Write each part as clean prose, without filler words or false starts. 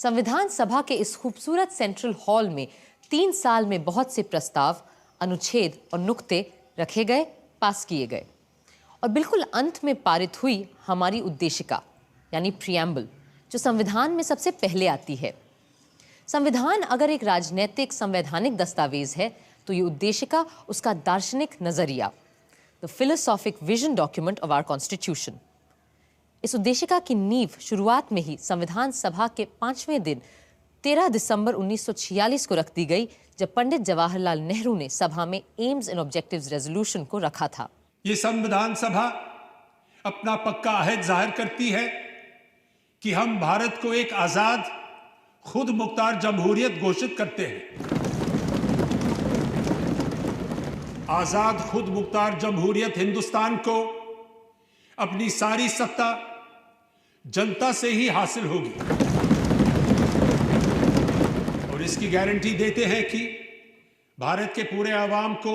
संविधान सभा के इस खूबसूरत सेंट्रल हॉल में 3 साल में बहुत से प्रस्ताव, अनुच्छेद और नुक्ते रखे गए, पास किए गए और बिल्कुल अंत में पारित हुई हमारी उद्देशिका यानी प्रियम्बल, जो संविधान में सबसे पहले आती है। संविधान अगर एक राजनीतिक संवैधानिक दस्तावेज है तो ये उद्देशिका उसका दार्शनिक नजरिया, the philosophic vision document of our constitution. इस उद्देशिका की नींव शुरुआत में ही संविधान सभा के 5वें दिन 13 दिसंबर 1946 को रख दी गई, जब पंडित जवाहरलाल नेहरू ने सभा में एम्स एंड ऑब्जेक्टिव्स रेजोल्यूशन को रखा था। ये संविधान सभा अपना पक्का अहद जाहिर करती है कि हम भारत को एक आजाद खुद मुख्तार जमहूरियत घोषित करते हैं। आजाद खुद मुख्तार जमहूरियत हिंदुस्तान को अपनी सारी सत्ता जनता से ही हासिल होगी और इसकी गारंटी देते हैं कि भारत के पूरे आवाम को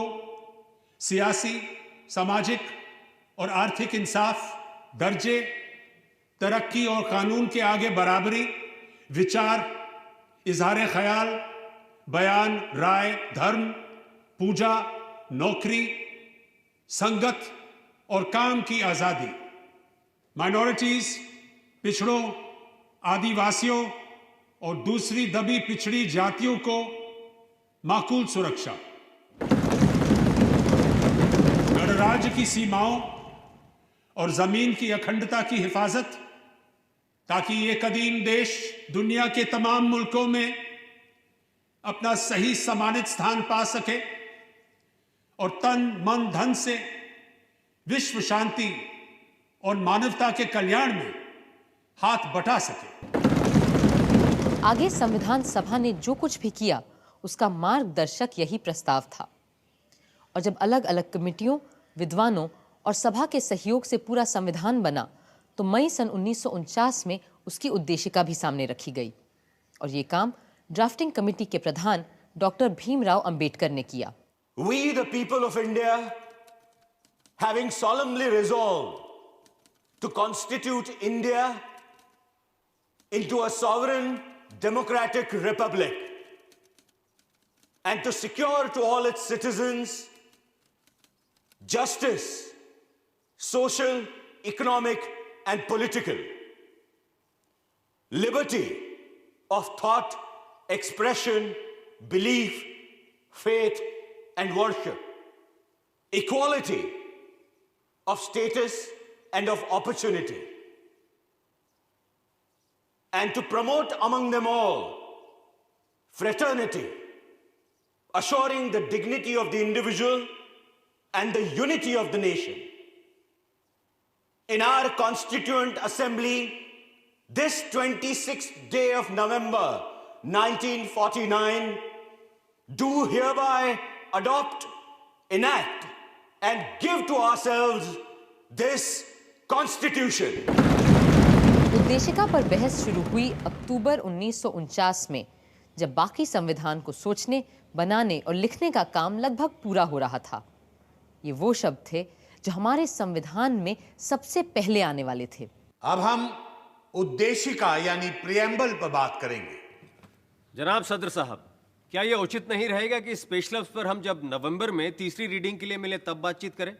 सियासी, सामाजिक और आर्थिक इंसाफ, दर्जे, तरक्की और कानून के आगे बराबरी, विचार, इजहार ख्याल, बयान, राय, धर्म, पूजा, नौकरी, संगत और काम की आजादी, माइनॉरिटीज, पिछड़ों, आदिवासियों और दूसरी दबी पिछड़ी जातियों को माकूल सुरक्षा, गणराज्य की सीमाओं और जमीन की अखंडता की हिफाजत, ताकि ये कदीम देश दुनिया के तमाम मुल्कों में अपना सही सम्मानित स्थान पा सके और तन, मन, धन से विश्व शांति और मानवता के कल्याण में हाथ बटा सके। आगे संविधान सभा ने जो कुछ भी किया उसका मार्गदर्शक यही प्रस्ताव था और जब अलग अलग कमिटियों, विद्वानों और सभा के सहयोग से पूरा संविधान बना तो मई सन 1949 में उसकी उद्देशिका भी सामने रखी गई और ये काम ड्राफ्टिंग कमेटी के प्रधान डॉक्टर भीमराव अंबेडकर ने किया। We the people of India, having solemnly resolved to constitute India into a sovereign democratic republic and to secure to all its citizens justice, social, economic and political, liberty of thought, expression, belief, faith and worship, equality of status and of opportunity, and to promote among them all fraternity, assuring the dignity of the individual and the unity of the nation. In our Constituent Assembly, this 26th day of November 1949, do hereby adopt, enact, and give to ourselves this Constitution. उद्देशिका पर बहस शुरू हुई अक्टूबर 1949 में, जब बाकी संविधान को सोचने, बनाने और लिखने का काम लगभग पूरा हो रहा था। ये वो शब्द थे जो हमारे संविधान में सबसे पहले आने वाले थे। अब हम उद्देशिका यानी प्रियम्बल पर बात करेंगे। जनाब सदर साहब, क्या यह उचित नहीं रहेगा कि स्पेशल पर हम जब नवंबर में तीसरी रीडिंग के लिए मिले तब बातचीत करें?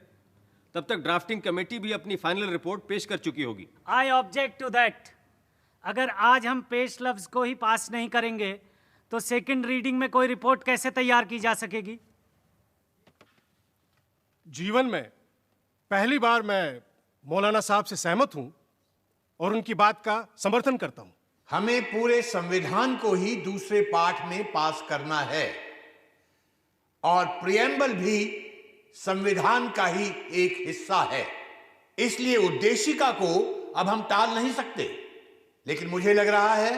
तब तक ड्राफ्टिंग कमेटी भी अपनी फाइनल रिपोर्ट पेश कर चुकी होगी। I object to that. अगर आज हम पेश लफ्ज को ही पास नहीं करेंगे तो सेकंड रीडिंग में कोई रिपोर्ट कैसे तैयार की जा सकेगी? जीवन में पहली बार मैं मौलाना साहब से सहमत हूं और उनकी बात का समर्थन करता हूं। हमें पूरे संविधान को ही दूसरे पाठ में पास करना है और प्रियम्बल भी संविधान का ही एक हिस्सा है। इसलिए उद्देशिका को अब हम टाल नहीं सकते, लेकिन मुझे लग रहा है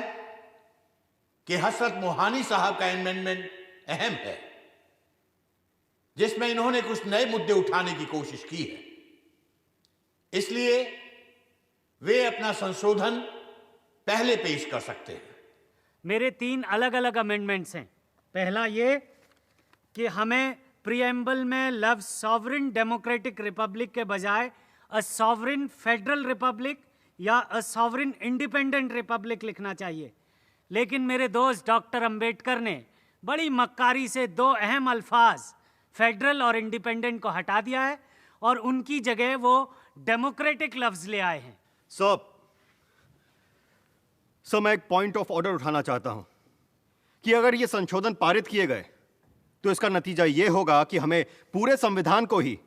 कि हसरत मोहानी साहब का अमेंडमेंट अहम है, जिसमें इन्होंने कुछ नए मुद्दे उठाने की कोशिश की है। इसलिए वे अपना संशोधन पहले पेश कर सकते हैं। मेरे 3 अलग अलग अमेंडमेंट्स हैं। पहला ये कि हमें प्रीएम्बल में लफ्ज सॉवरेन डेमोक्रेटिक रिपब्लिक के बजाय अ सॉवरेन फेडरल रिपब्लिक या अ सॉवरेन इंडिपेंडेंट रिपब्लिक लिखना चाहिए। लेकिन मेरे दोस्त डॉक्टर अंबेडकर ने बड़ी मक्कारी से दो अहम अल्फाज फेडरल और इंडिपेंडेंट को हटा दिया है और उनकी जगह वो डेमोक्रेटिक लफ्ज ले आए हैं। सर मैं एक पॉइंट ऑफ ऑर्डर उठाना चाहता हूं कि अगर ये संशोधन पारित किए गए तो इसका नतीजा ये होगा कि हमें पूरे संविधान को ही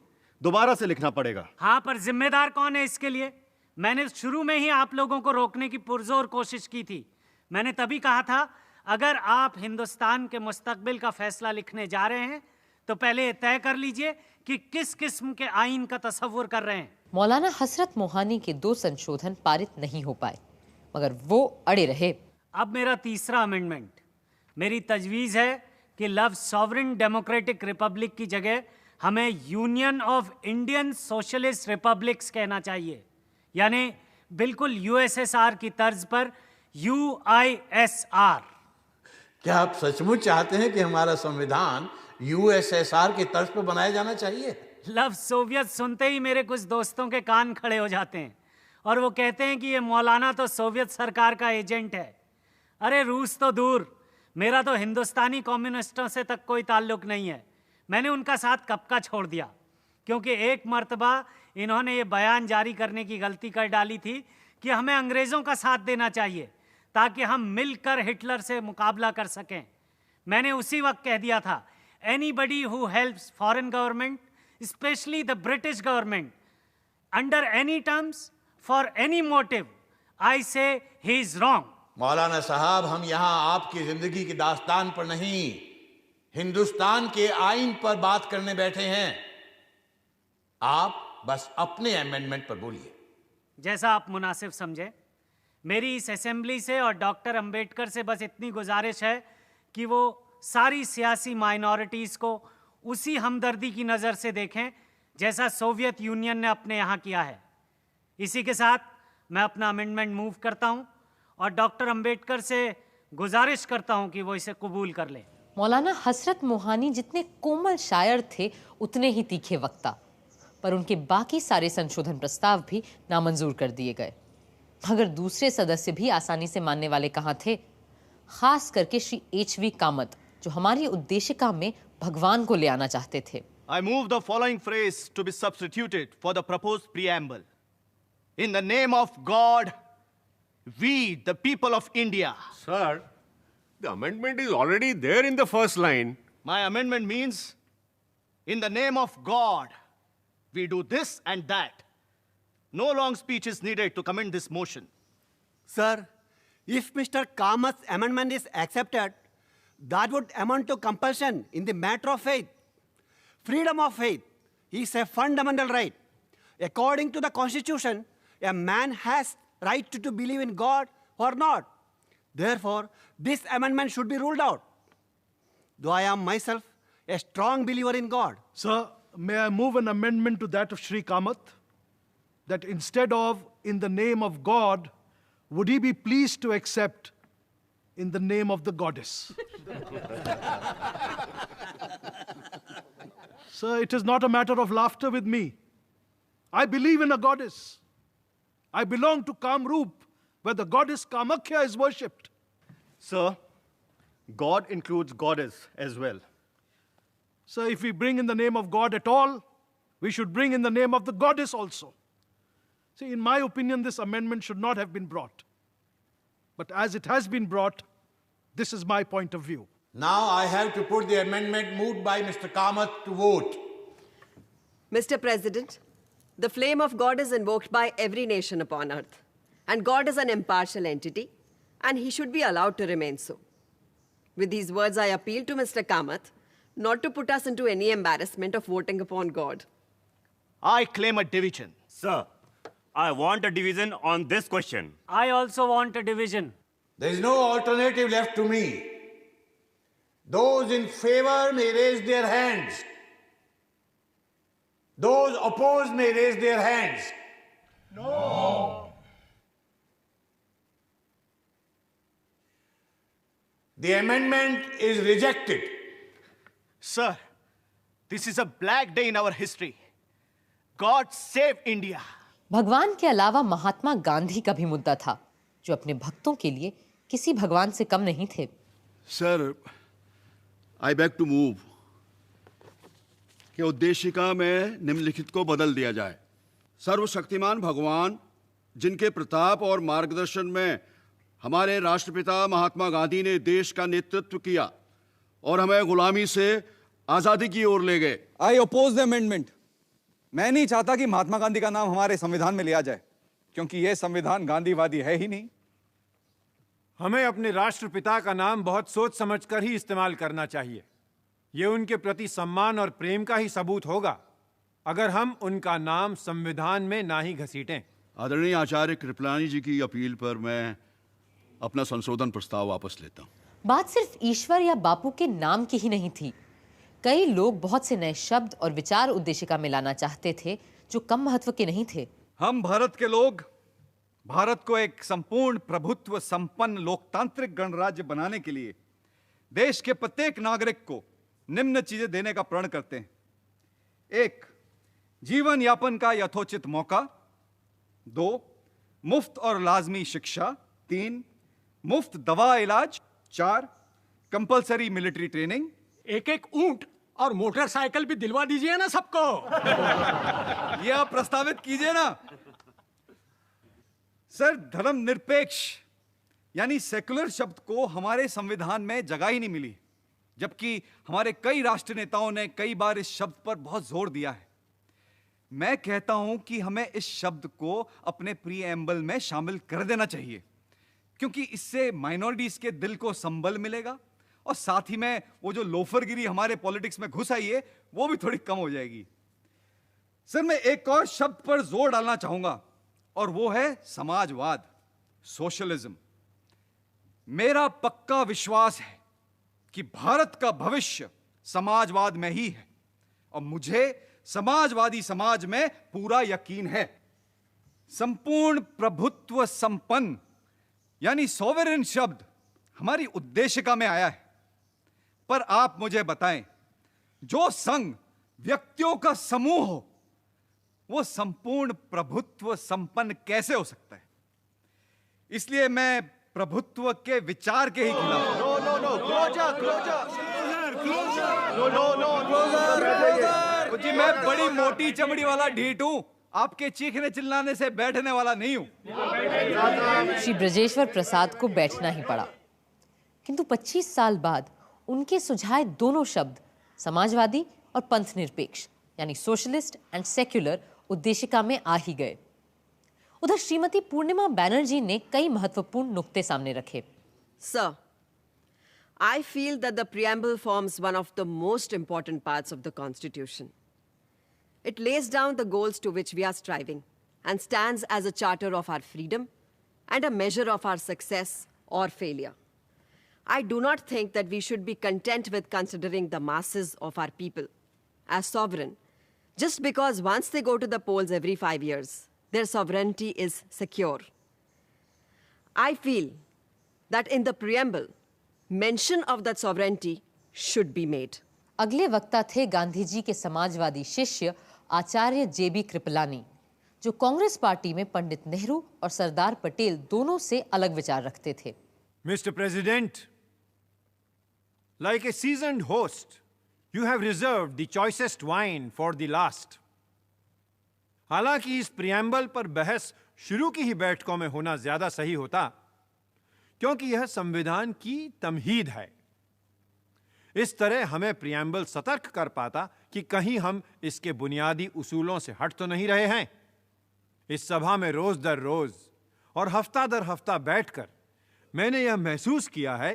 दोबारा से लिखना पड़ेगा। हाँ, पर जिम्मेदार कौन है इसके लिए? मैंने शुरू में ही आप लोगों को रोकने की पुरजोर कोशिश की थी। मैंने तभी कहा था अगर आप हिंदुस्तान के मुस्तकबिल का फैसला लिखने जा रहे हैं तो पहले तय कर लीजिए कि किस किस्म के आइन का तसव्वुर कर रहे हैं। मौलाना हसरत मोहानी के 2 संशोधन पारित नहीं हो पाए मगर वो अड़े रहे। अब मेरा तीसरा अमेंडमेंट, मेरी तजवीज़ है कि लफ्ज़ सॉवरेन डेमोक्रेटिक रिपब्लिक की जगह हमें union of Indian socialist republics कहना चाहिए, यानी बिल्कुल यूएसएसआर की तर्ज पर UISR। क्या आप सचमुच चाहते हैं कि हमारा संविधान यूएसएसआर की तर्ज पर बनाया जाना चाहिए? लफ्ज़ सोवियत सुनते ही मेरे कुछ दोस्तों के कान खड़े हो जाते हैं और वो कहते हैं कि ये मौलाना तो सोवियत सरकार का एजेंट है। अरे रूस तो दूर, मेरा तो हिंदुस्तानी कम्युनिस्टों से तक कोई ताल्लुक नहीं है। मैंने उनका साथ कब का छोड़ दिया, क्योंकि एक मर्तबा इन्होंने ये बयान जारी करने की गलती कर डाली थी कि हमें अंग्रेज़ों का साथ देना चाहिए ताकि हम मिलकर हिटलर से मुकाबला कर सकें। मैंने उसी वक्त कह दिया था, anybody who helps foreign government, specially the British government, under any terms for any motive, I say he is wrong. मौलाना साहब, हम यहां आपकी जिंदगी की दास्तान पर नहीं, हिंदुस्तान के आइन पर बात करने बैठे हैं। आप बस अपने अमेंडमेंट पर बोलिए। जैसा आप मुनासिब समझे। मेरी इस असेंबली से और डॉक्टर अंबेडकर से बस इतनी गुजारिश है कि वो सारी सियासी माइनॉरिटीज़ को उसी हमदर्दी की नज़र से देखें जैसा सोवियत यूनियन ने अपने यहाँ किया है। इसी के साथ मैं अपना अमेंडमेंट मूव करता हूँ और डॉक्टर अंबेडकर से गुजारिश करता हूँ कि वो इसे कबूल कर लें। मौलाना हसरत मोहानी जितने कोमल शायर थे उतने ही तीखे वक्ता, पर उनके बाकी सारे संशोधन प्रस्ताव भी नामंजूर कर दिए गए। मगर दूसरे सदस्य भी आसानी से मानने वाले कहाँ थे, खास करके श्री HV कामत, जो हमारी उद्देशिका में भगवान को ले आना चाहते थे। I move the following phrase to be substituted for the proposed preamble. In the name of God, we, the people of India. Sir, the amendment is already there in the first line. My amendment means, in the name of God, we do this and that. No long speech is needed to commend this motion. Sir, if Mr. Kamat's amendment is accepted, that would amount to compulsion in the matter of faith. Freedom of faith is a fundamental right. According to the Constitution, a man has right to believe in God or not. Therefore, this amendment should be ruled out. Though I am myself a strong believer in God. Sir, may I move an amendment to that of Shri Kamath? That instead of in the name of God, would he be pleased to accept in the name of the goddess? Sir, it is not a matter of laughter with me. I believe in a goddess. I belong to Kamrup, where the goddess Kamakhya is worshipped. Sir, God includes goddess as well. Sir, if we bring in the name of God at all, we should bring in the name of the goddess also. See, in my opinion, this amendment should not have been brought. But as it has been brought, this is my point of view. Now I have to put the amendment moved by Mr. Kamath to vote. Mr. President, the flame of God is invoked by every nation upon earth. And God is an impartial entity, and he should be allowed to remain so. With these words, I appeal to Mr. Kamath not to put us into any embarrassment of voting upon God. I claim a division. Sir, I want a division on this question. I also want a division. There is no alternative left to me. Those in favor may raise their hands. Those opposed may raise their hands. No. The amendment is rejected. Sir, this is a black day in our history. God save India. भगवान के अलावा महात्मा गांधी का भी मुद्दा था, जो अपने भक्तों के लिए किसी भगवान से कम नहीं थे। Sir, I beg to move कि उद्देशिका में निम्नलिखित को बदल दिया जाए। सर्वशक्तिमान भगवान जिनके प्रताप और मार्गदर्शन में हमारे राष्ट्रपिता महात्मा गांधी ने देश का नेतृत्व किया और हमें गुलामी से आजादी की ओर ले गए। आई ओपोज द अमेंडमेंट। मैं नहीं चाहता कि महात्मा गांधी का नाम हमारे संविधान में लिया जाए, क्योंकि यह संविधान गांधीवादी है ही नहीं। हमें अपने राष्ट्रपिता का नाम बहुत सोच समझकर ही इस्तेमाल करना चाहिए। यह उनके प्रति सम्मान और प्रेम का ही सबूत होगा अगर हम उनका नाम संविधान में ना ही घसीटें। आदरणीय आचार्य कृपलानी जी की अपील पर मैं अपना संशोधन प्रस्ताव वापस लेता हूं। बात सिर्फ ईश्वर या बापू के नाम की ही नहीं थी। कई लोग बहुत से नए शब्द और विचार उद्देशिका में लाना चाहते थे जो कम महत्व के नहीं थे। हम भारत के लोग भारत को एक संपूर्ण प्रभुत्व संपन्न लोकतांत्रिक गणराज्य बनाने के लिए देश के प्रत्येक नागरिक को निम्न चीजें देने का प्रण करते हैं। 1. जीवन यापन का यथोचित मौका। 2. मुफ्त और लाजमी शिक्षा। 3. मुफ्त दवा इलाज। 4. Compulsory military training. एक एक ऊंट और मोटरसाइकिल भी दिलवा दीजिए ना सबको। ये आप प्रस्तावित कीजिए ना। सर, धर्मनिरपेक्ष यानी सेकुलर शब्द को हमारे संविधान में जगह ही नहीं मिली, जबकि हमारे कई राष्ट्र नेताओं ने कई बार इस शब्द पर बहुत जोर दिया है। मैं कहता हूं कि हमें इस शब्द को अपने प्रीएम्बल में शामिल कर देना चाहिए, क्योंकि इससे माइनॉरिटीज के दिल को संबल मिलेगा और साथ ही में वो जो लोफरगिरी हमारे पॉलिटिक्स में घुस आई है वो भी थोड़ी कम हो जाएगी। सर, मैं एक और शब्द पर जोर डालना चाहूंगा और वो है समाजवाद, सोशलिज्म। मेरा पक्का विश्वास है कि भारत का भविष्य समाजवाद में ही है और मुझे समाजवादी समाज में पूरा यकीन है। संपूर्ण प्रभुत्व संपन्न यानी सॉवरेन शब्द हमारी उद्देशिका में आया है, पर आप मुझे बताएं, जो संघ व्यक्तियों का समूह हो वो संपूर्ण प्रभुत्व संपन्न कैसे हो सकता है? इसलिए मैं प्रभुत्व के विचार के ही खिलाफ हूं। जी, मैं बड़ी मोटी चमड़ी वाला ढीठ हूं, आपके चीखने चिल्लाने से बैठने वाला नहीं हूं। श्री ब्रजेश्वर प्रसाद को बैठना ही पड़ा, किंतु 25 साल बाद उनके सुझाए दोनों शब्द समाजवादी और पंथ निरपेक्ष यानी सोशलिस्ट एंड सेक्युलर उद्देशिका में आ ही गए। उधर श्रीमती पूर्णिमा बैनर्जी ने कई महत्वपूर्ण नुक्ते सामने रखे। Sir, I feel that the preamble forms one of the most important parts of the Constitution. It lays down the goals to which we are striving and stands as a charter of our freedom and a measure of our success or failure. I do not think that we should be content with considering the masses of our people as sovereign just because once they go to the polls every 5 years, their sovereignty is secure. I feel that in the preamble, mention of that sovereignty should be made. अगले वक्ता थे गांधी जी के समाजवादी शिष्य आचार्य जेबी कृपलानी, जो Congress party में पंडित नेहरू और सरदार पटेल दोनों से अलग विचार रखते थे। Mr. President, like a seasoned host, you have reserved the choicest wine for the last. हालांकि इस प्रियम्बल पर बहस शुरू की ही बैठकों में होना ज्यादा सही होता, क्योंकि यह संविधान की तमहीद है। इस तरह हमें प्रियम्बल सतर्क कर पाता कि कहीं हम इसके बुनियादी उसूलों से हट तो नहीं रहे हैं। इस सभा में रोज दर रोज और हफ्ता दर हफ्ता बैठकर मैंने यह महसूस किया है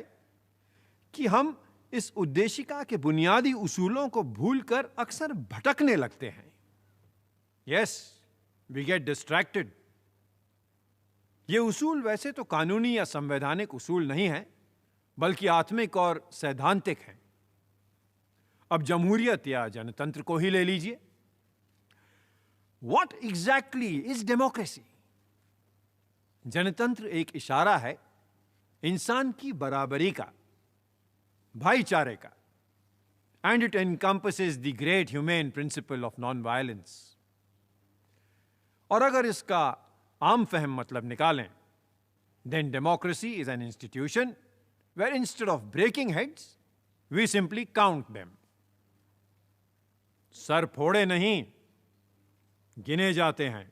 कि हम इस उद्देशिका के बुनियादी उसूलों को भूलकर अक्सर भटकने लगते हैं। Yes, we get distracted. ये उसूल वैसे तो कानूनी या संवैधानिक उसूल नहीं है, बल्कि आत्मिक और सैद्धांतिक हैं। अब जमहूरियत या जनतंत्र को ही ले लीजिए। What exactly is democracy? जनतंत्र एक इशारा है इंसान की बराबरी का, भाईचारे का, and it encompasses the great humane principle of non-violence. और अगर इसका आम फहम मतलब निकालें then democracy is an institution where instead of breaking heads, we simply count them. Sir फोड़े नहीं, गिने जाते हैं.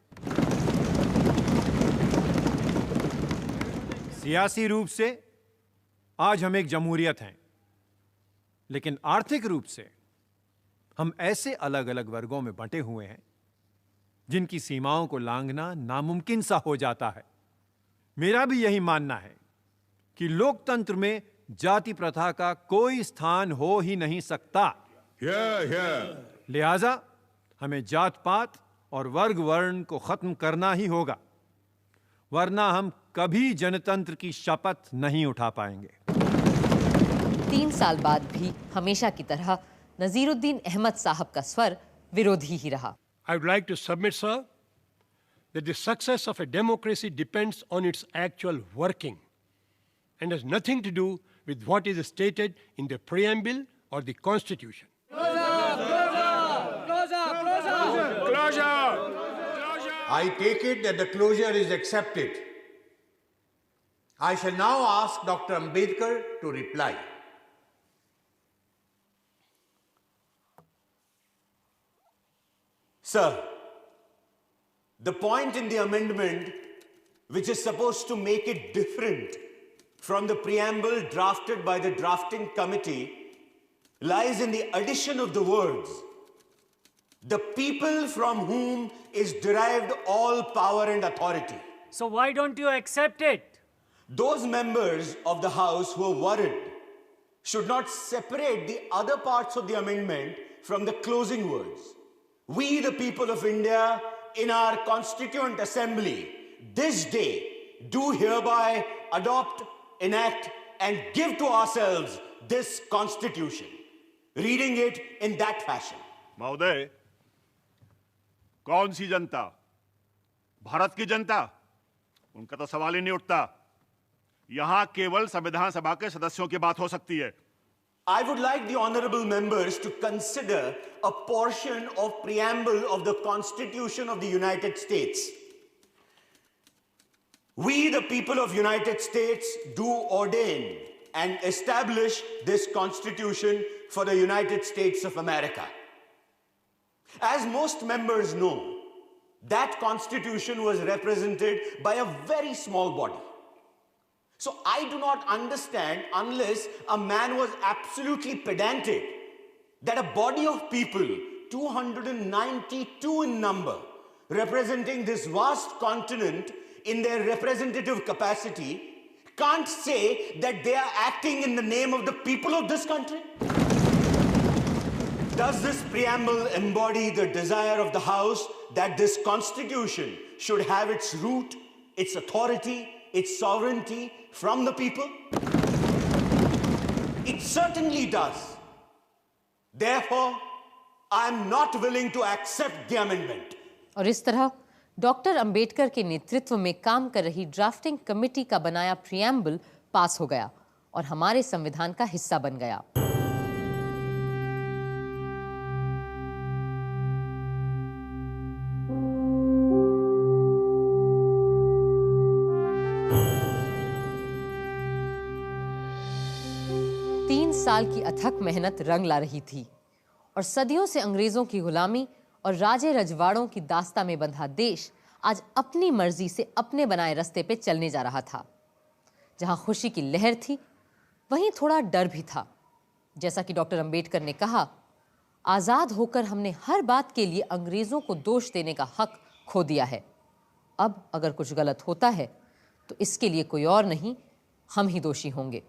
सियासी रूप से आज हम एक जमहूरियत हैं, लेकिन आर्थिक रूप से हम ऐसे अलग अलग वर्गों में बंटे हुए हैं जिनकी सीमाओं को लांघना नामुमकिन सा हो जाता है. मेरा भी यही मानना है कि लोकतंत्र में जाति प्रथा का कोई स्थान हो ही नहीं सकता. लिहाजा हमें जात पात और वर्ग वर्ण को खत्म करना ही होगा, वरना हम कभी जनतंत्र की शपथ नहीं उठा पाएंगे. 3 साल बाद भी हमेशा की तरह नजीरुद्दीन अहमद साहब का स्वर विरोधी ही रहा. I would like to submit, sir, that the success of a democracy depends on its actual working and has nothing to do with what is stated in the preamble or the constitution. I take it that the closure is accepted. I shall now ask Dr. Ambedkar to reply. Sir, the point in the amendment which is supposed to make it different from the preamble drafted by the drafting committee lies in the addition of the words, "the people from whom is derived all power and authority." So why don't you accept it? Those members of the House who are worried should not separate the other parts of the amendment from the closing words. We, the people of India, in our Constituent Assembly, this day, do hereby adopt, enact, and give to ourselves this Constitution. Reading it in that fashion. महोदय, कौन सी जनता? भारत की जनता? उनका तो सवाल ही नहीं उठता. यहां केवल संविधान सभा के सदस्यों की बात हो सकती है. I would like the honorable members to consider a portion of preamble of the Constitution of the United States. We, the people of United States, do ordain and establish this Constitution for the United States of America. As most members know, that Constitution was represented by a very small body. So I do not understand, unless a man was absolutely pedantic, that a body of people, 292 in number, representing this vast continent in their representative capacity, can't say that they are acting in the name of the people of this country. Does this preamble embody the desire of the House that this Constitution should have its root, its authority, its sovereignty from the people? It certainly does. Therefore, I am not willing to accept the amendment. और इस तरह doctor Ambedkar के नेतृत्व में काम कर रही drafting committee का बनाया प्रियम्बल पास हो गया और हमारे संविधान का हिस्सा बन गया. साल की अथक मेहनत रंग ला रही थी और सदियों से अंग्रेजों की गुलामी और राजे रजवाड़ों की दास्ता में बंधा देश आज अपनी मर्जी से अपने बनाए रास्ते पे चलने जा रहा था. जहां खुशी की लहर थी, वहीं थोड़ा डर भी था. जैसा कि डॉक्टर अंबेडकर ने कहा, आजाद होकर हमने हर बात के लिए अंग्रेजों को दोष देने का हक खो दिया है. अब अगर कुछ गलत होता है तो इसके लिए कोई और नहीं, हम ही दोषी होंगे.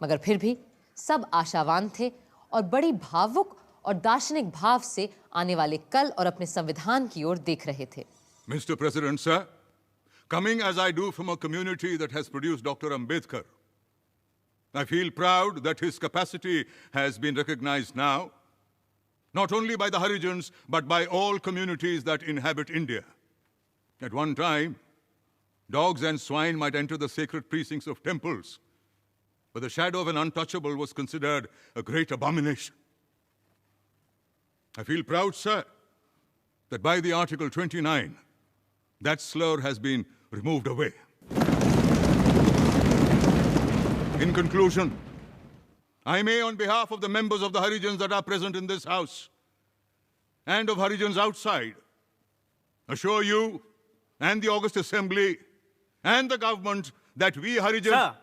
मगर फिर भी सब आशावान थे और बड़ी भावुक और दार्शनिक भाव से आने वाले कल और अपने संविधान की ओर देख रहे थे. Mr. President, sir, coming as I do from a community that has produced Dr. Ambedkar, I feel proud that his capacity has been recognized now, not only by the Harijans, but by all communities that inhabit India. At one time, dogs and swine might enter the sacred precincts of temples, but the shadow of an untouchable was considered a great abomination. I feel proud, sir, that by the Article 29, that slur has been removed away. In conclusion, I may, on behalf of the members of the Harijans that are present in this house and of Harijans outside, assure you and the August Assembly and the government that we Harijans... Sir,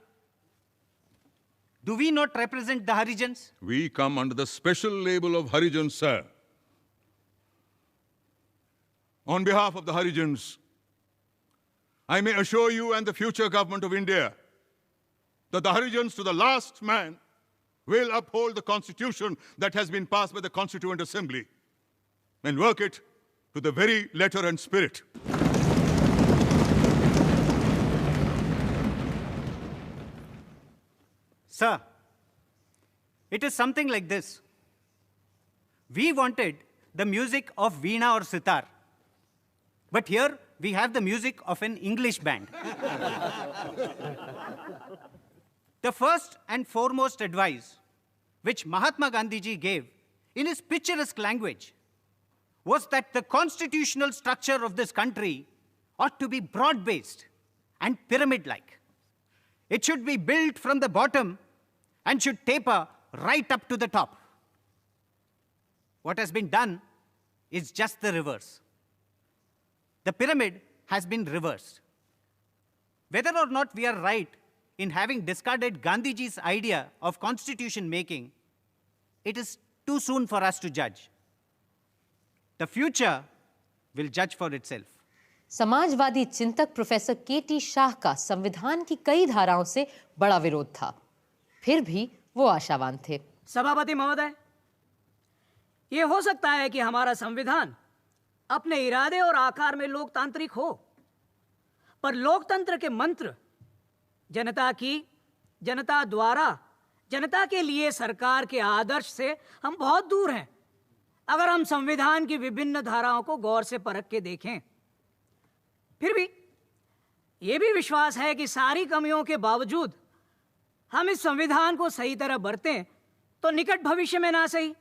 do we not represent the Harijans? We come under the special label of Harijans, sir. On behalf of the Harijans, I may assure you and the future government of India that the Harijans to the last man will uphold the constitution that has been passed by the Constituent Assembly and work it to the very letter and spirit. Sir, it is something like this. We wanted the music of Veena or Sitar, but here we have the music of an English band. The first and foremost advice which Mahatma Gandhi ji gave in his picturesque language was that the constitutional structure of this country ought to be broad-based and pyramid-like. It should be built from the bottom and should taper right up to the top. What has been done is just the reverse. The pyramid has been reversed. Whether or not we are right in having discarded Gandhiji's idea of constitution making, it is too soon for us to judge. The future will judge for itself. Samajwadi चिंतक professor K.T.. Shah का संविधान की कई धाराओं से बड़ा विरोध था, फिर भी वो आशावान थे। सभापति महोदय, ये हो सकता है कि हमारा संविधान अपने इरादे और आकार में लोकतांत्रिक हो, पर लोकतंत्र के मंत्र जनता की, जनता द्वारा, जनता के लिए सरकार के आदर्श से हम बहुत दूर हैं। अगर हम संविधान की विभिन्न धाराओं को गौर से परख के देखें, फिर भी ये भी विश्वास है कि सारी कमियों के बावजूद हम इस संविधान को सही तरह बरतें तो निकट भविष्य में ना सही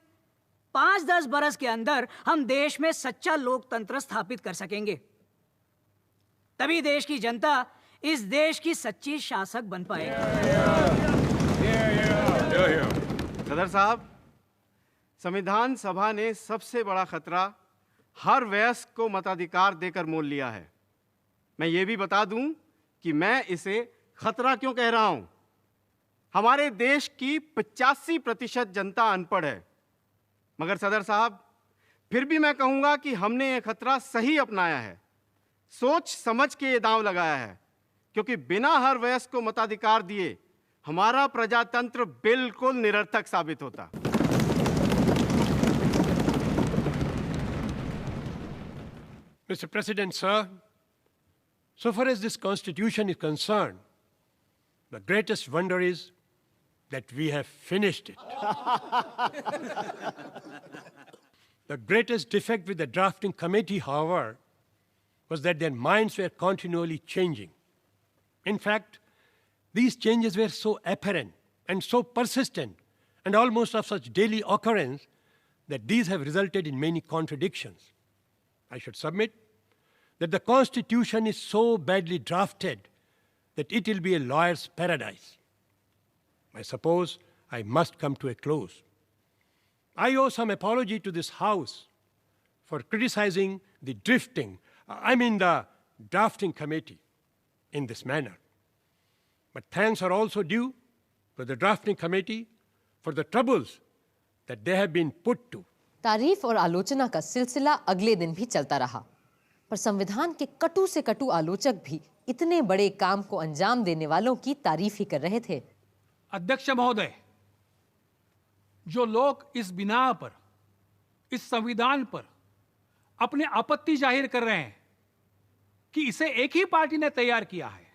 5-10 बरस के अंदर हम देश में सच्चा लोकतंत्र स्थापित कर सकेंगे। तभी देश की जनता इस देश की सच्ची शासक बन पाएगी। सदर साहब, संविधान सभा ने सबसे बड़ा खतरा हर वयस्क को मताधिकार देकर मोल लिया है। मैं ये भी बता दूं कि मैं इसे खतरा क्यों कह रहा हूं। हमारे देश की 85% जनता अनपढ़ है, मगर सदर साहब फिर भी मैं कहूंगा कि हमने ये खतरा सही अपनाया है, सोच समझ के ये दांव लगाया है, क्योंकि बिना हर वयस्क को मताधिकार दिए हमारा प्रजातंत्र बिल्कुल निरर्थक साबित होता। Mr. President, sir, so far as this Constitution is concerned, the greatest wonder is that we have finished it. The greatest defect with the drafting committee, however, was that their minds were continually changing. In fact, these changes were so apparent and so persistent and almost of such daily occurrence that these have resulted in many contradictions. I should submit that the Constitution is so badly drafted that it will be a lawyer's paradise. I suppose I must come to a close. I owe some apology to this House for criticizing the the drafting committee in this manner. But thanks are also due to the drafting committee for the troubles that they have been put to. तारीफ और आलोचना का सिलसिला अगले दिन भी चलता रहा, पर संविधान के कटु से कटु आलोचक भी इतने बड़े काम को अंजाम देने वालों की तारीफ ही कर रहे थे। अध्यक्ष महोदय, जो लोग इस बिना पर, इस संविधान पर अपने आपत्ति जाहिर कर रहे हैं कि इसे एक ही पार्टी ने तैयार किया है,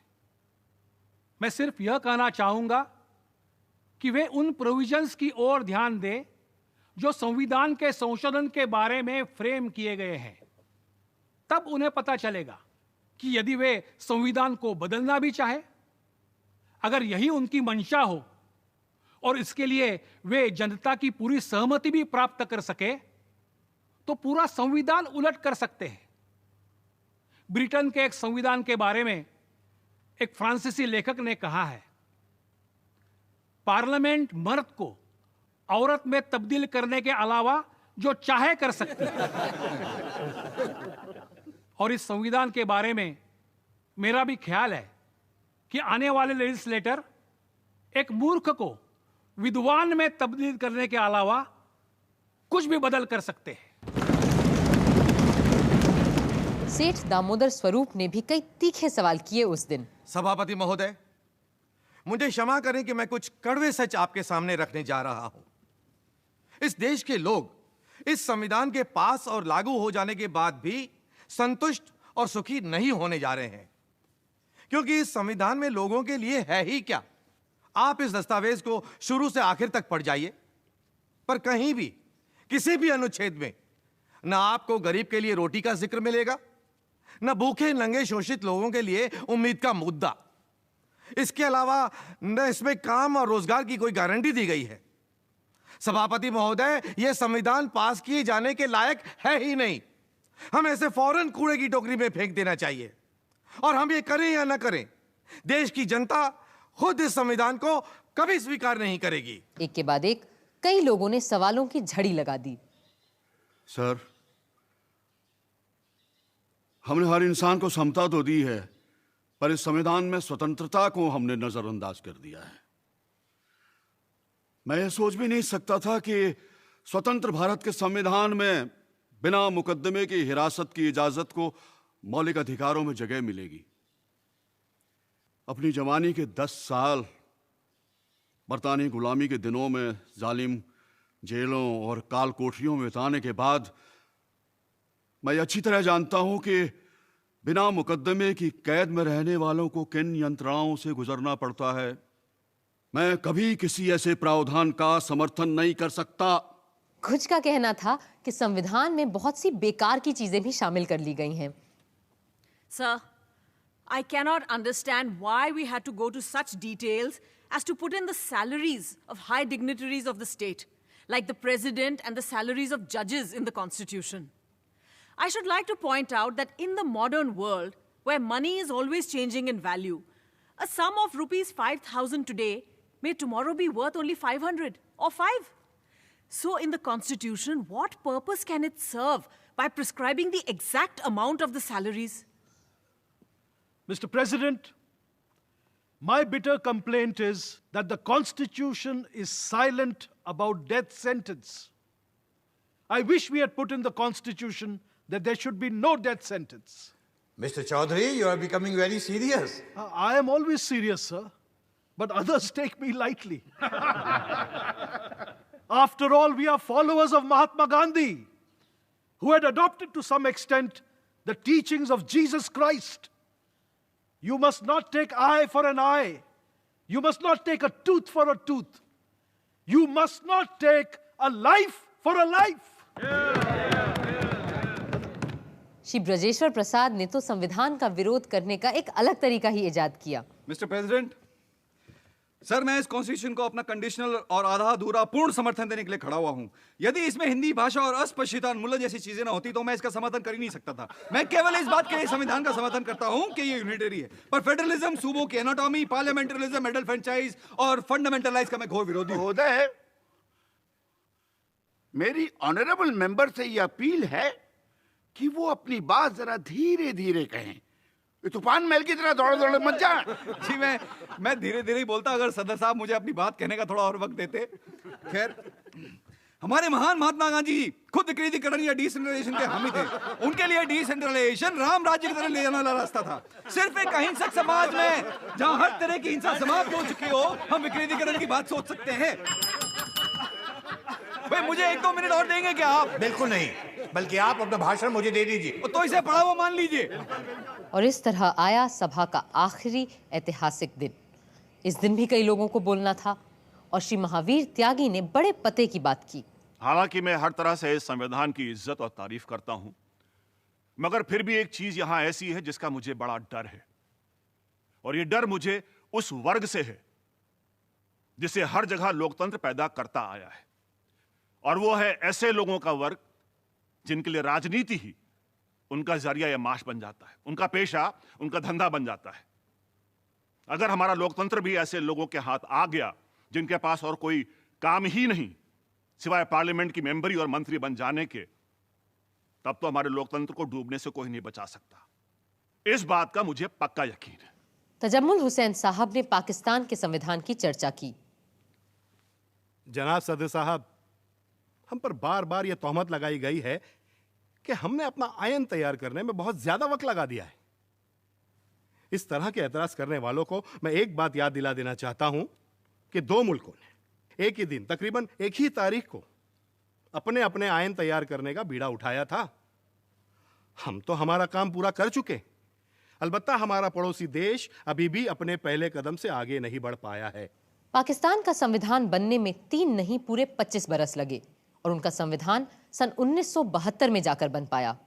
मैं सिर्फ यह कहना चाहूंगा कि वे उन प्रोविजंस की ओर ध्यान दें जो संविधान के संशोधन के बारे में फ्रेम किए गए हैं। तब उन्हें पता चलेगा कि यदि वे संविधान को बदलना भी चाहे, अगर यही उनकी मंशा हो और इसके लिए वे जनता की पूरी सहमति भी प्राप्त कर सके, तो पूरा संविधान उलट कर सकते हैं। ब्रिटेन के एक संविधान के बारे में एक फ्रांसीसी लेखक ने कहा है, पार्लियामेंट मर्द को औरत में तब्दील करने के अलावा जो चाहे कर सकती है। और इस संविधान के बारे में मेरा भी ख्याल है कि आने वाले लेजिस्लेटर एक मूर्ख को विद्वान में तब्दील करने के अलावा कुछ भी बदल कर सकते हैं। सेठ दामोदर स्वरूप ने भी कई तीखे सवाल किए उस दिन। सभापति महोदय, मुझे क्षमा करें कि मैं कुछ कड़वे सच आपके सामने रखने जा रहा हूं। इस देश के लोग इस संविधान के पास और लागू हो जाने के बाद भी संतुष्ट और सुखी नहीं होने जा रहे हैं, क्योंकि इस संविधान में लोगों के लिए है ही क्या। आप इस दस्तावेज को शुरू से आखिर तक पढ़ जाइए, पर कहीं भी किसी भी अनुच्छेद में ना आपको गरीब के लिए रोटी का जिक्र मिलेगा, न भूखे नंगे शोषित लोगों के लिए उम्मीद का मुद्दा। इसके अलावा न इसमें काम और रोजगार की कोई गारंटी दी गई है। सभापति महोदय, यह संविधान पास किए जाने के लायक है ही नहीं। हम ऐसे फौरन कूड़े की टोकरी में फेंक देना चाहिए। और हम ये करें या ना करें, देश की जनता खुद इस संविधान को कभी स्वीकार नहीं करेगी। एक के बाद एक कई लोगों ने सवालों की झड़ी लगा दी। सर, हमने हर इंसान को समता तो दी है, पर इस संविधान में स्वतंत्रता को हमने नजरअंदाज कर दिया है। मैं यह सोच भी नहीं सकता था कि स्वतंत्र भारत के संविधान में बिना मुकदमे की हिरासत की इजाजत को मौलिक अधिकारों में जगह मिलेगी। अपनी जवानी के 10 साल बरतानी गुलामी के दिनों में जालिम जेलों और काल कोठरियों में बिताने के बाद मैं अच्छी तरह जानता हूं कि बिना मुकदमे की कैद में रहने वालों को किन यंत्रणाओं से गुजरना पड़ता है। मैं कभी किसी ऐसे प्रावधान का समर्थन नहीं कर सकता। कुछ का कहना था कि संविधान में बहुत सी बेकार की चीजें भी शामिल कर ली गई हैं। Sir, I cannot understand why we had to go to such details as to put in the salaries of high dignitaries of the state, like the president and the salaries of judges in the Constitution. I should like to point out that in the modern world, where money is always changing in value, a sum of rupees 5,000 today may tomorrow be worth only 500 or 5. So in the Constitution, what purpose can it serve by prescribing the exact amount of the salaries? Mr. President, my bitter complaint is that the Constitution is silent about death sentence. I wish we had put in the Constitution that there should be no death sentence. Mr. Chaudhary, you are becoming very serious. I am always serious, sir, but others take me lightly. After all, we are followers of Mahatma Gandhi, who had adopted to some extent the teachings of Jesus Christ. You must not take eye for an eye. You must not take a tooth for a tooth. You must not take a life for a life. Shri Brajeshwar प्रसाद ने तो संविधान का विरोध करने का एक अलग तरीका ही इजाद किया। मिस्टर प्रेसिडेंट, सर, मैं इस कॉन्स्टिट्यूशन को अपना कंडीशनल और आधा अधूरा पूर्ण समर्थन देने के लिए खड़ा हुआ हूं। यदि इसमें हिंदी भाषा और अस्पृश्यता उन्मूलन जैसी चीजें ना होती तो मैं इसका समर्थन कर ही नहीं सकता था। मैं केवल इस बात के लिए संविधान का समर्थन करता हूं कि ये यूनिटरी है, पर फेडरलिज्म, सूबों की एनाटॉमी, पार्लियामेंटरिज्म, एडल्ट फ्रेंचाइज और फंडामेंटलाइज का मैं घोर विरोधी हूं। मेरी ऑनरेबल मेंबर से ये अपील है कि वो अपनी बात जरा धीरे धीरे कहें। तूफान महल की तरह दौड़ दौड़ मत जा। जी, मैं धीरे धीरे ही बोलता अगर सदर साहब मुझे अपनी बात कहने का थोड़ा और वक्त देते। खैर, हमारे महान महात्मा गांधी जी खुद विकेंद्रीकरण या डिसेंट्रलाइजेशन के हामी थे। उनके लिए डिसेंट्रलाइजेशन राम राज्य की तरह ले जाने वाला रास्ता था। सिर्फ एक अहिंसक समाज में जहां हर तरह की हिंसा समाप्त हो चुकी हो, हम विकेंद्रीकरण की बात सोच सकते हैं। भाई, मुझे 1-2 मिनट और देंगे क्या आप? बिल्कुल नहीं, बल्कि आप अपना भाषण मुझे दे दीजिए। तो इसे पढ़ा हुआ मान लीजिए। और इस तरह आया सभा का आखिरी ऐतिहासिक दिन। इस दिन भी कई लोगों को बोलना था और श्री महावीर त्यागी ने बड़े पते की बात की। हालांकि मैं हर तरह से इस संविधान की इज्जत और तारीफ करता हूं, मगर फिर भी एक चीज यहां ऐसी है जिसका मुझे बड़ा डर है, और ये डर मुझे उस वर्ग से है जिसे हर जगह लोकतंत्र पैदा करता आया है, और वो है ऐसे लोगों का वर्ग जिनके लिए राजनीति ही उनका जरिया या माश बन जाता है, उनका पेशा, उनका धंधा बन जाता है। अगर हमारा लोकतंत्र भी ऐसे लोगों के हाथ आ गया जिनके पास और कोई काम ही नहीं सिवाय पार्लियामेंट की मेंबरी और मंत्री बन जाने के, तब तो हमारे लोकतंत्र को डूबने से कोई नहीं बचा सकता। इस बात का मुझे पक्का यकीन है। तजम्मुल हुसैन साहब ने पाकिस्तान के संविधान की चर्चा की। जनाब सदर साहब, हम पर बार बार यह तोहमत लगाई गई है कि हमने अपना आयन तैयार करने में बहुत ज्यादा वक्त लगा दिया है। इस तरह के एतराज करने वालों को मैं एक बात याद दिला देना चाहता हूं कि दो मुल्कों ने एक ही दिन, तकरीबन एक ही तारीख को अपने अपने आयन तैयार करने का बीड़ा उठाया था। हम तो हमारा काम पूरा कर चुके, अलबत्ता हमारा पड़ोसी देश अभी भी अपने पहले कदम से आगे नहीं बढ़ पाया है। पाकिस्तान का संविधान बनने में 3 नहीं पूरे 25 बरस लगे और उनका संविधान सन 1972 में जाकर बन पाया।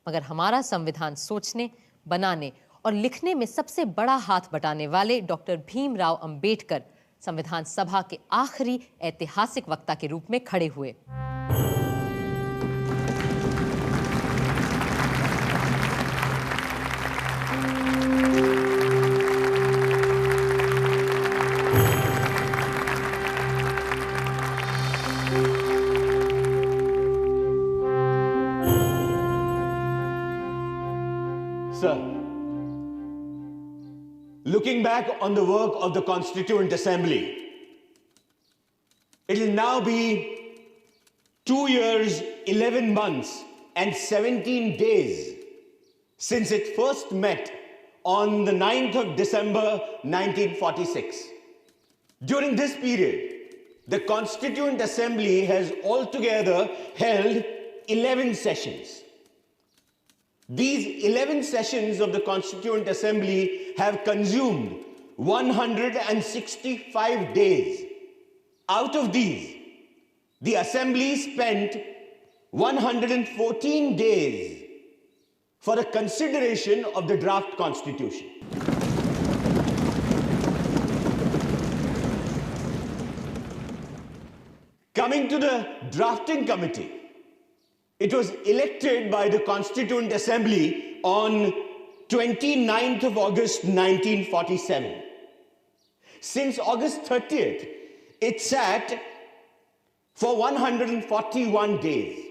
मगर हमारा संविधान सोचने, बनाने और लिखने में सबसे बड़ा हाथ बटाने वाले डॉक्टर भीमराव अंबेडकर संविधान सभा के आखिरी ऐतिहासिक वक्ता के रूप में खड़े हुए। Sir, looking back on the work of the Constituent Assembly, it will now be 2 years, 11 months, and 17 days since it first met on the 9th of December 1946. During this period, the Constituent Assembly has altogether held 11 sessions. These 11 sessions of the Constituent Assembly have consumed 165 days. Out of these, the Assembly spent 114 days for the consideration of the draft Constitution. Coming to the drafting committee, it was elected by the Constituent Assembly on 29th of August 1947. Since August 30th, it sat for 141 days,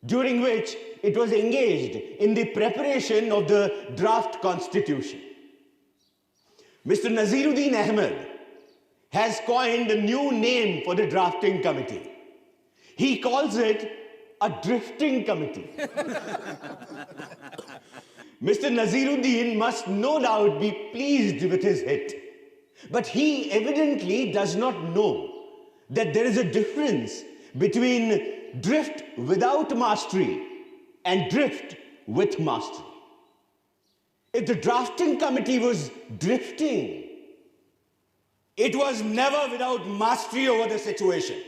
during which it was engaged in the preparation of the draft Constitution. Mr. Naziruddin Ahmed has coined a new name for the drafting committee. He calls it a drifting committee. Mr. Naziruddin must no doubt be pleased with his hit, but he evidently does not know that there is a difference between drift without mastery and drift with mastery. If the drafting committee was drifting, it was never without mastery over the situation.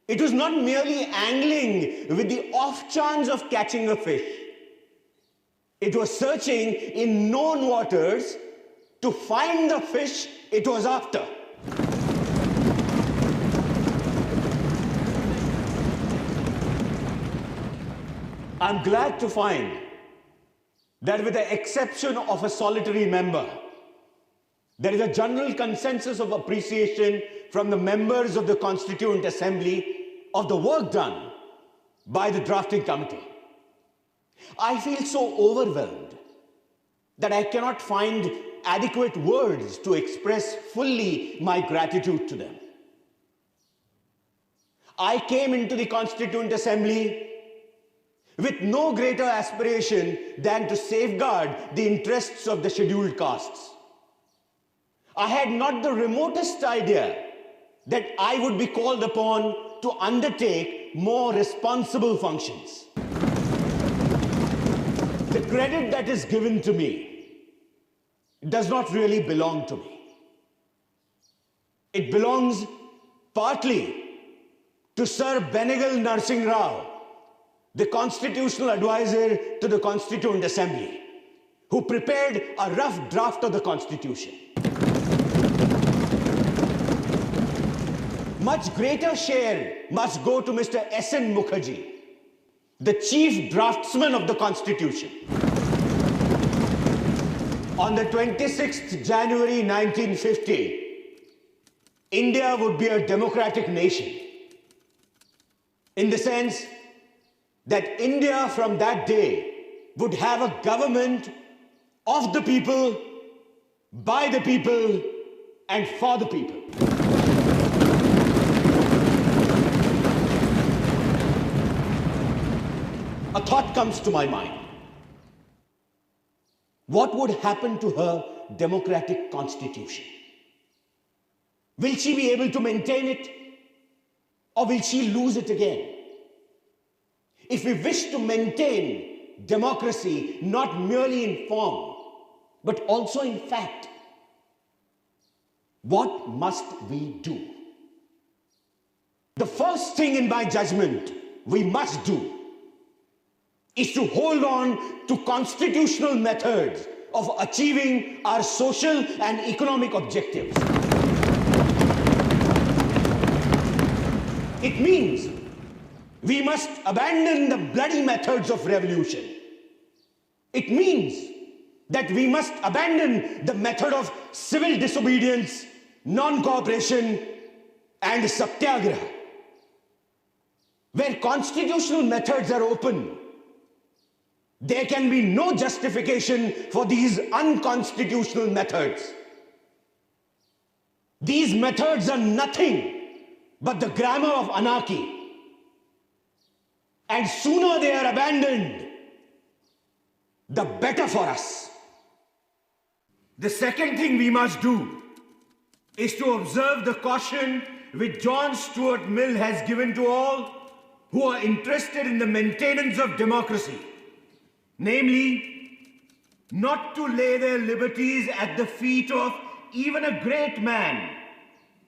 It was not merely angling with the off chance of catching a fish. It was searching in known waters to find the fish it was after. I'm glad to find that with the exception of a solitary member, there is a general consensus of appreciation from the members of the Constituent Assembly of the work done by the drafting committee. I feel so overwhelmed that I cannot find adequate words to express fully my gratitude to them. I came into the Constituent Assembly with no greater aspiration than to safeguard the interests of the scheduled castes. I had not the remotest idea that I would be called upon to undertake more responsible functions. The credit that is given to me does not really belong to me. It belongs partly to Sir Benegal Narsingh Rao, the constitutional advisor to the Constituent Assembly, who prepared a rough draft of the Constitution. Much greater share must go to Mr. S.N. Mukherjee, the chief draftsman of the Constitution. On the 26th January 1950, India would be a democratic nation, in the sense that India from that day would have a government of the people, by the people, and for the people. A thought comes to my mind. What would happen to her democratic constitution? Will she be able to maintain it, or will she lose it again? If we wish to maintain democracy not merely in form, but also in fact, what must we do? The first thing in my judgment we must do is to hold on to constitutional methods of achieving our social and economic objectives. It means we must abandon the bloody methods of revolution. It means that we must abandon the method of civil disobedience, non-cooperation, and satyagraha. Where constitutional methods are open, there can be no justification for these unconstitutional methods. These methods are nothing but the grammar of anarchy. And sooner they are abandoned, the better for us. The second thing we must do is to observe the caution which John Stuart Mill has given to all who are interested in the maintenance of democracy. Namely, not to lay their liberties at the feet of even a great man,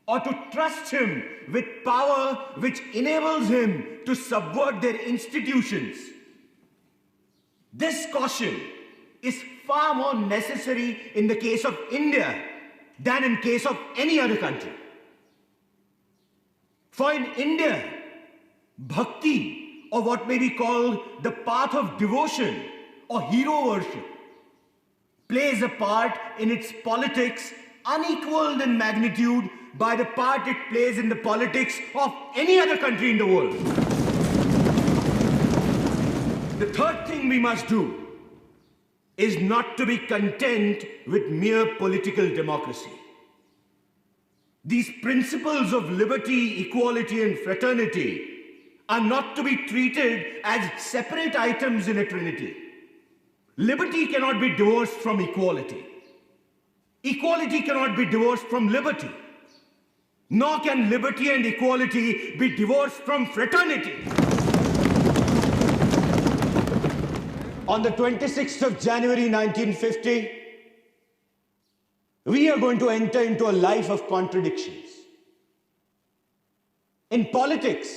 or to trust him with power which enables him to subvert their institutions. This caution is far more necessary in the case of India than in case of any other country. For in India, bhakti, or what may be called the path of devotion or hero worship, plays a part in its politics unequaled in magnitude by the part it plays in the politics of any other country in the world. The third thing we must do is not to be content with mere political democracy. These principles of liberty, equality, and fraternity are not to be treated as separate items in a trinity. Liberty cannot be divorced from equality. Equality cannot be divorced from liberty. Nor can liberty and equality be divorced from fraternity. On the 26th of January 1950, we are going to enter into a life of contradictions. In politics,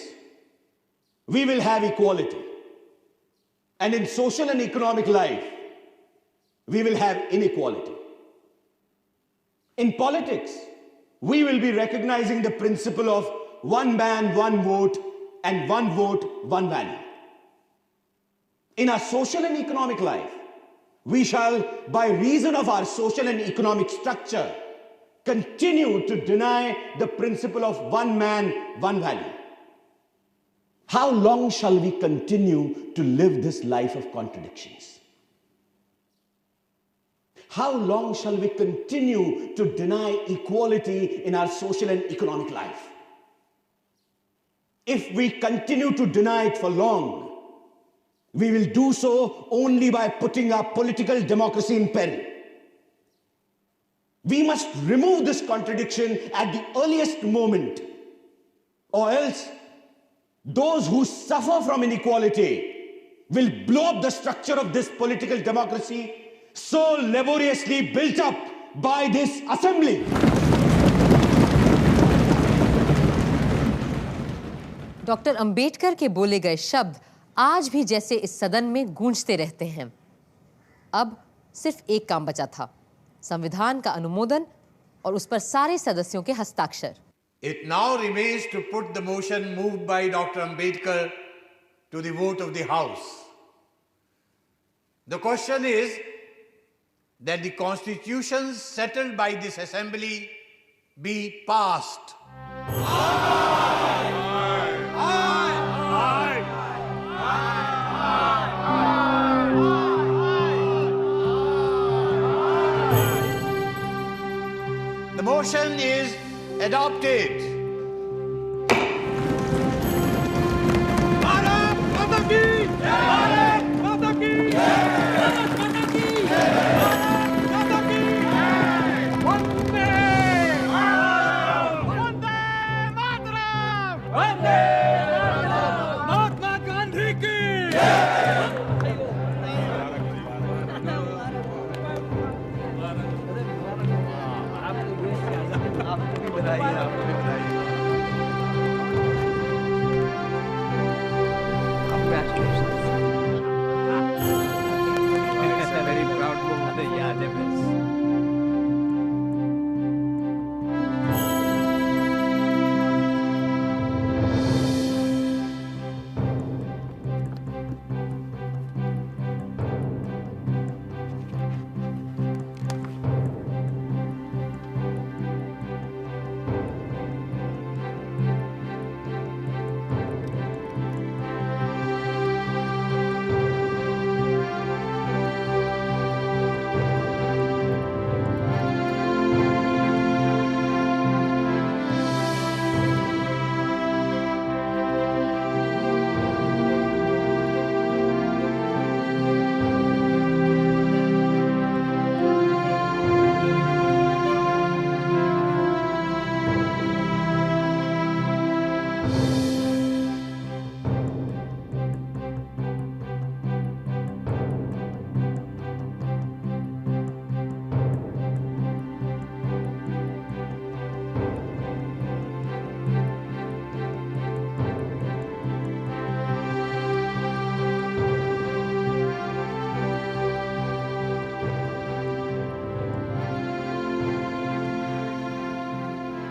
we will have equality. And in social and economic life, we will have inequality. In politics, we will be recognizing the principle of one man, one vote, and one vote, one value. In our social and economic life, we shall, by reason of our social and economic structure, continue to deny the principle of one man, one value. How long shall we continue to live this life of contradictions? How long shall we continue to deny equality in our social and economic life? If we continue to deny it for long, we will do so only by putting our political democracy in peril. We must remove this contradiction at the earliest moment, or else those who suffer from inequality will blow up the structure of this political democracy so laboriously built up by this assembly. Doctor Ambedkar के बोले गए शब्द आज भी जैसे इस सदन में गूंजते रहते हैं। अब सिर्फ एक काम बचा था, संविधान का अनुमोदन और उस पर सारे सदस्यों के हस्ताक्षर। It now remains to put the motion moved by Dr. Ambedkar to the vote of the House. The question is that the constitutions settled by this assembly be passed. The motion is adopted. Bharat माता की जय! भारत माता की जय! भारत माता की जय! भारत माता की जय! वंदे मातरम! वंदे मातरम! वंदे मातरम! महात्मा गांधी की जय!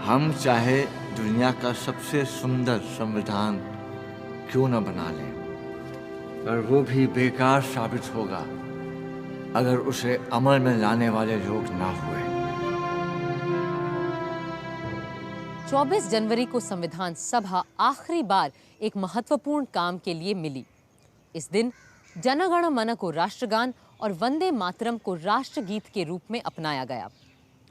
हम चाहे दुनिया का सबसे सुंदर संविधान क्यों न बना लें, पर वो भी बेकार साबित होगा अगर उसे अमल में लाने वाले लोग ना हुए। 24 जनवरी को संविधान सभा आखिरी बार एक महत्वपूर्ण काम के लिए मिली। इस दिन जन गण मन को राष्ट्रगान और वंदे मातरम को राष्ट्रगीत के रूप में अपनाया गया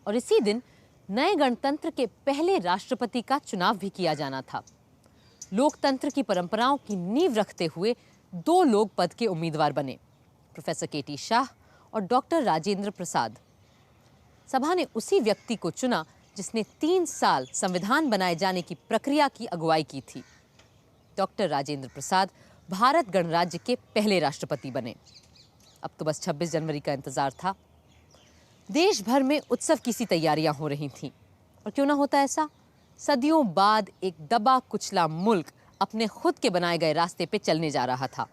और इसी दिन नए गणतंत्र के पहले राष्ट्रपति का चुनाव भी किया जाना था। लोकतंत्र की परंपराओं की नींव रखते हुए 2 लोग पद के उम्मीदवार बने, प्रोफेसर केटी शाह और डॉक्टर राजेंद्र प्रसाद। सभा ने उसी व्यक्ति को चुना जिसने 3 साल संविधान बनाए जाने की प्रक्रिया की अगुवाई की थी। डॉक्टर राजेंद्र प्रसाद भारत गणराज्य के पहले राष्ट्रपति बने। अब तो बस 26 जनवरी का इंतजार था। देश भर में उत्सव की सी तैयारियां हो रही थीं और क्यों ना होता ऐसा, सदियों बाद एक दबा कुचला मुल्क अपने खुद के बनाए गए रास्ते पे चलने जा रहा था।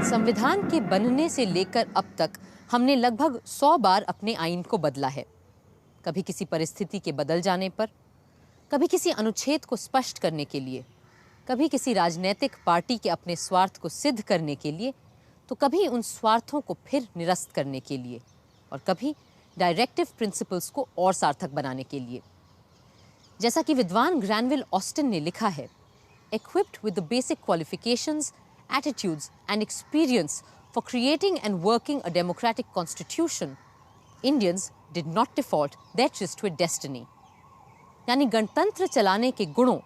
संविधान के बनने से लेकर अब तक हमने लगभग 100 बार अपने आईन को बदला है। कभी किसी परिस्थिति के बदल जाने पर, कभी किसी अनुच्छेद को स्पष्ट करने के लिए, कभी किसी राजनीतिक पार्टी के अपने स्वार्थ को सिद्ध करने के लिए, तो कभी उन स्वार्थों को फिर निरस्त करने के लिए और कभी डायरेक्टिव प्रिंसिपल्स को और सार्थक बनाने के लिए। जैसा कि विद्वान ग्रैनविल ऑस्टिन ने लिखा है, equipped with the basic qualifications, attitudes and experience for creating and working a democratic constitution, Indians did not default their tryst to a destiny. यानी गणतंत्र चलाने के गुणों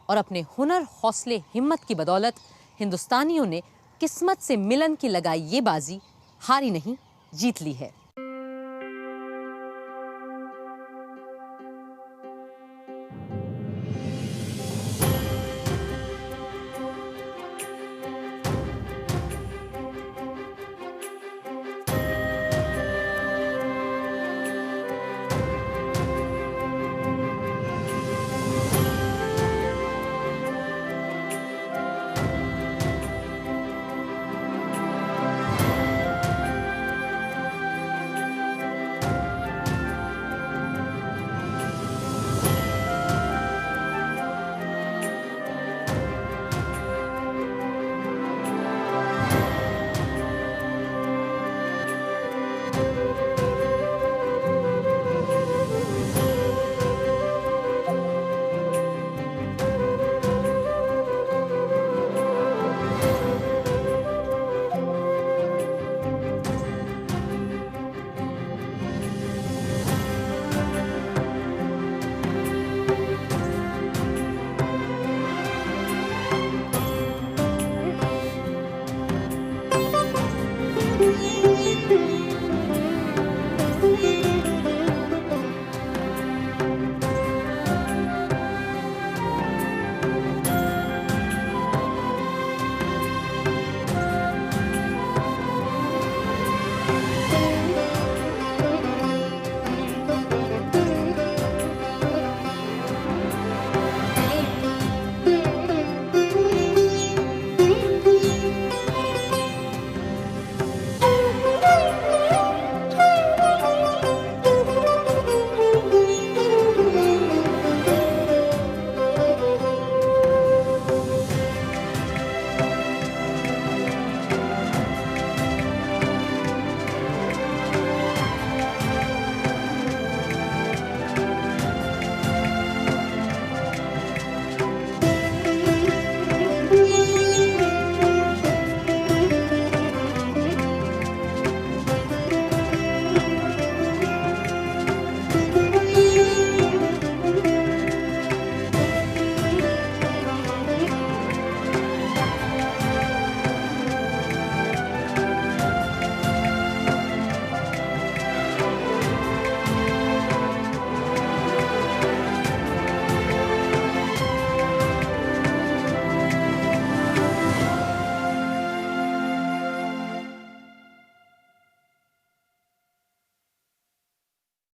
और अपने हुनर, हौसले, हिम्मत की बदौलत हिंदुस्तानियों ने किस्मत से मिलन की लगाई ये बाजी हारी नहीं, जीत ली है।